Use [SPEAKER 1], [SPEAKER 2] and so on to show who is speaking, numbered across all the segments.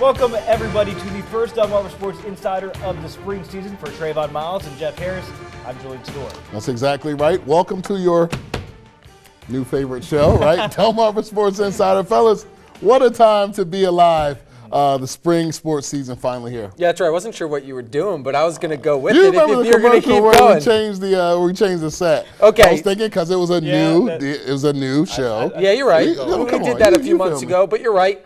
[SPEAKER 1] Welcome, everybody, to the first Delmarva Sports Insider of the spring season. For Trayvon Miles and Jeff Harris, I'm Julian Stewart.
[SPEAKER 2] That's exactly right. Welcome to your new favorite show, right? Delmarva Sports Insider. Fellas, what a time to be alive. The spring sports season finally here.
[SPEAKER 3] Yeah, that's right. I wasn't sure what you were doing, but I was going to go with
[SPEAKER 2] you
[SPEAKER 3] it
[SPEAKER 2] remember
[SPEAKER 3] if
[SPEAKER 2] the
[SPEAKER 3] you're going to keep
[SPEAKER 2] commercial
[SPEAKER 3] going.
[SPEAKER 2] where we changed the set.
[SPEAKER 3] Okay.
[SPEAKER 2] I was thinking because it was a new show.
[SPEAKER 3] Yeah, you're right. We did that a few months ago, but you're right.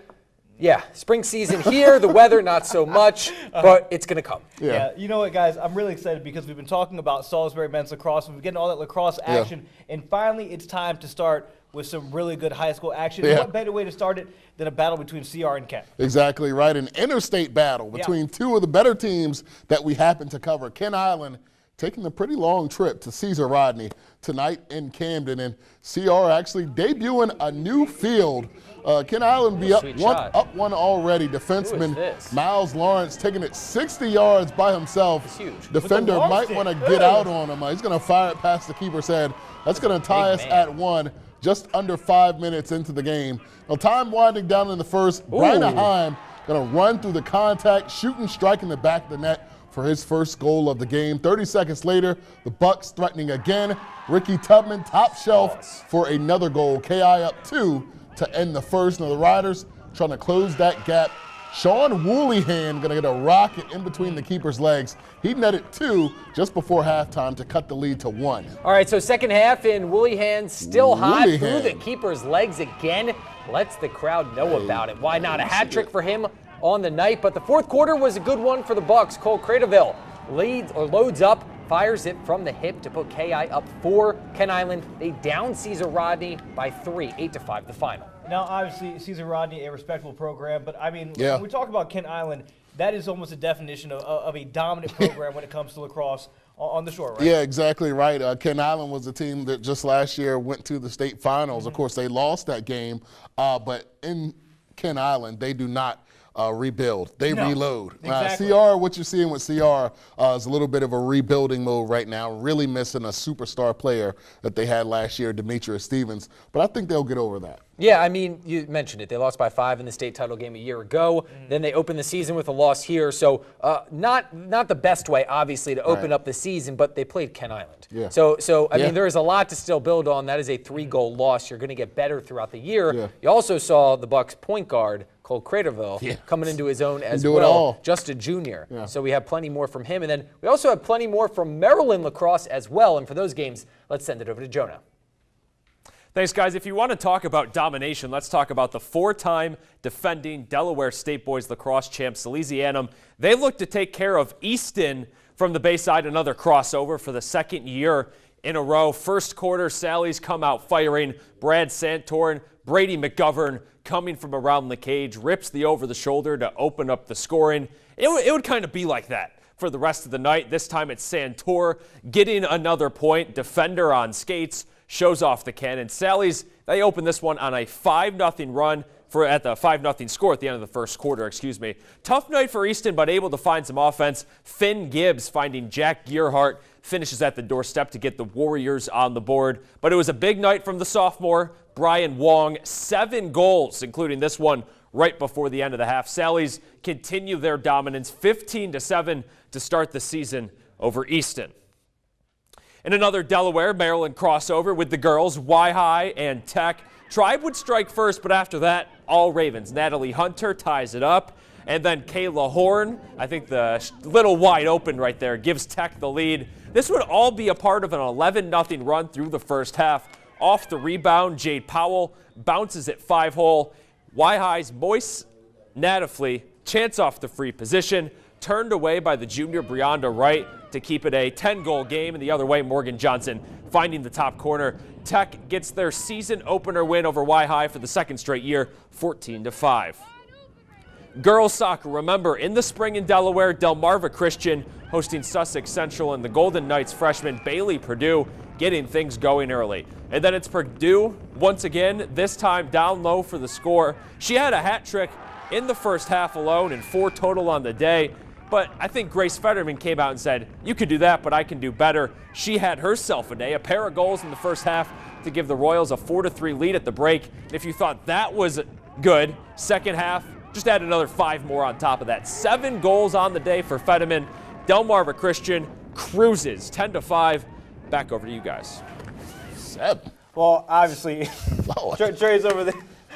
[SPEAKER 3] Yeah, spring season here, the weather not so much, but it's going to come.
[SPEAKER 1] Yeah, you know what, guys? I'm really excited because we've been talking about Salisbury men's lacrosse. We've been getting all that lacrosse action, and finally it's time to start with some really good high school action.
[SPEAKER 2] Yeah.
[SPEAKER 1] What better way to start it than a battle between CR and Kent?
[SPEAKER 2] Exactly right. An interstate battle between two of the better teams that we happen to cover. Kent Island taking a pretty long trip to Cesar Rodney tonight in Camden, and CR actually debuting a new field. Kent Island be up one already. Defenseman Miles Lawrence taking it 60 yards by himself.
[SPEAKER 3] Huge.
[SPEAKER 2] Defender might want to get out on him. He's going to fire it past the keeper's head. That's going to tie us at one. Just under 5 minutes into the game. Now, time winding down in the first. Brian Heim going to run through the contact, shooting, striking the back of the net for his first goal of the game. 30 seconds later, the Bucks threatening again. Ricky Tubman, top shelf for another goal. KI up 2 to end the first. Now, the Riders trying to close that gap. Sean Woolleyhan going to get a rocket in between the keeper's legs. He netted 2 just before halftime to cut the lead to 1.
[SPEAKER 3] All right, so second half, and Woolleyhan still hot through the keeper's legs again. Lets the crowd know about it. Why not? A hat trick for him on the night, but the fourth quarter was a good one for the Bucks. Cole Cradaville loads up, fires it from the hip to put KI up 4. Kent Island, they down Cesar Rodney by 3, 8-5 the final.
[SPEAKER 1] Now, obviously, Cesar Rodney, a respectable program, but I mean, when we talk about Kent Island, that is almost a definition of a dominant program when it comes to lacrosse on the shore, right?
[SPEAKER 2] Yeah, exactly right. Kent Island was a team that just last year went to the state finals. Of course, they lost that game, but in Kent Island, they do not rebuild. They reload.
[SPEAKER 1] Exactly.
[SPEAKER 2] CR, what you're seeing with CR is a little bit of a rebuilding mode right now, really missing a superstar player that they had last year, Demetrius Stevens, but I think they'll get over that.
[SPEAKER 3] Yeah, I mean, you mentioned it. They lost by 5 in the state title game a year ago. Then they opened the season with a loss here. So not the best way, obviously, to open up the season, but they played Kent Island.
[SPEAKER 2] Yeah.
[SPEAKER 3] So I mean, there is a lot to still build on. That is a 3-goal loss. You're going to get better throughout the year.
[SPEAKER 2] Yeah.
[SPEAKER 3] You also saw the Bucks point guard, Cole Cradaville, coming into his own as
[SPEAKER 2] do
[SPEAKER 3] well.
[SPEAKER 2] it all.
[SPEAKER 3] Just a junior.
[SPEAKER 2] Yeah.
[SPEAKER 3] So we have plenty more from him. And then we also have plenty more from Maryland lacrosse as well. And for those games, let's send it over to Jonah.
[SPEAKER 4] Thanks, guys. If you want to talk about domination, let's talk about the 4-time defending Delaware State Boys lacrosse champs, Salesianum. They look to take care of Easton from the Bayside, another crossover for the second year in a row. First quarter, Sally's come out firing. Brad Santorn, Brady McGovern coming from around the cage, rips the over-the-shoulder to open up the scoring. It would kind of be like that for the rest of the night. This time it's Santor getting another point, defender on skates, shows off the cannon. Sally's, they open this one on a 5-0 run at the 5-0 score at the end of the first quarter, excuse me. Tough night for Easton, but able to find some offense. Finn Gibbs finding Jack Gearhart, finishes at the doorstep to get the Warriors on the board. But it was a big night from the sophomore, Brian Wong. 7 goals, including this one right before the end of the half. Sally's continue their dominance, 15-7 to start the season over Easton. In another Delaware, Maryland crossover with the girls, Y-High and Tech. Tribe would strike first, but after that, all Ravens. Natalie Hunter ties it up. And then Kayla Horn, I think the little wide open right there, gives Tech the lead. This would all be a part of an 11-0 run through the first half. Off the rebound, Jade Powell bounces it 5-hole. Y-High's Moise Nataflee, chance off the free position, turned away by the junior Brianda Wright to keep it a 10-goal game. And the other way, Morgan Johnson finding the top corner. Tech gets their season opener win over Y-High for the second straight year, 14-5. Girls soccer, remember, in the spring in Delaware, Delmarva Christian hosting Sussex Central, and the Golden Knights freshman Bailey Purdue getting things going early. And then it's Purdue once again, this time down low for the score. She had a hat trick in the first half alone and 4 total on the day. But I think Grace Fetterman came out and said, you could do that, but I can do better. She had herself a day, a pair of goals in the first half to give the Royals a 4-3 lead at the break. If you thought that was good, second half, just add another 5 more on top of that. 7 goals on the day for Fetterman. Delmarva Christian cruises 10-5. Back over to you guys.
[SPEAKER 2] 7.
[SPEAKER 1] Well, obviously, Trey's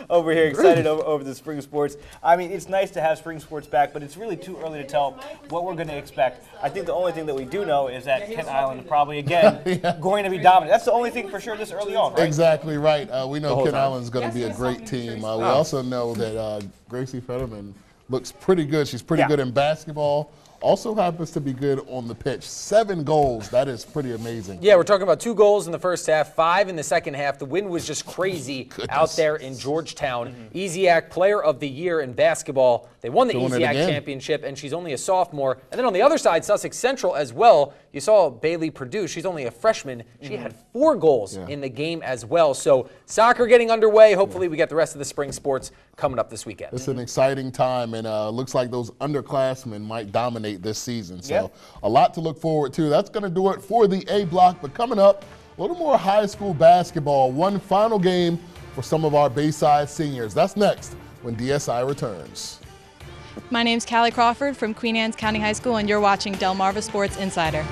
[SPEAKER 1] over here excited over the spring sports. I mean, it's nice to have spring sports back, but it's really too early to tell what we're going to expect. I think the only thing that we do know is that Kent Island is probably, again, going to be dominant. That's the only thing for sure this early on, right?
[SPEAKER 2] Exactly right. We know Kent Island is going to be a great team. We also know that Gracie Fetterman looks pretty good. She's pretty good in basketball. Also happens to be good on the pitch. 7 goals, that is pretty amazing.
[SPEAKER 3] Yeah, we're talking about 2 goals in the first half, 5 in the second half. The wind was just crazy out there in Georgetown. EZAC Player of the Year in basketball. They won the EZAC championship, and she's only a sophomore. And then on the other side, Sussex Central as well. You saw Bailey Purdue. She's only a freshman. She had 4 goals in the game as well. So soccer getting underway. Hopefully we get the rest of the spring sports coming up this weekend.
[SPEAKER 2] It's an exciting time, and looks like those underclassmen might dominate this season. So a lot to look forward to. That's going to do it for the A Block. But coming up, a little more high school basketball. One final game for some of our Bayside seniors. That's next when DSI returns.
[SPEAKER 5] My name's Callie Crawford from Queen Anne's County High School, and you're watching Delmarva Sports Insider.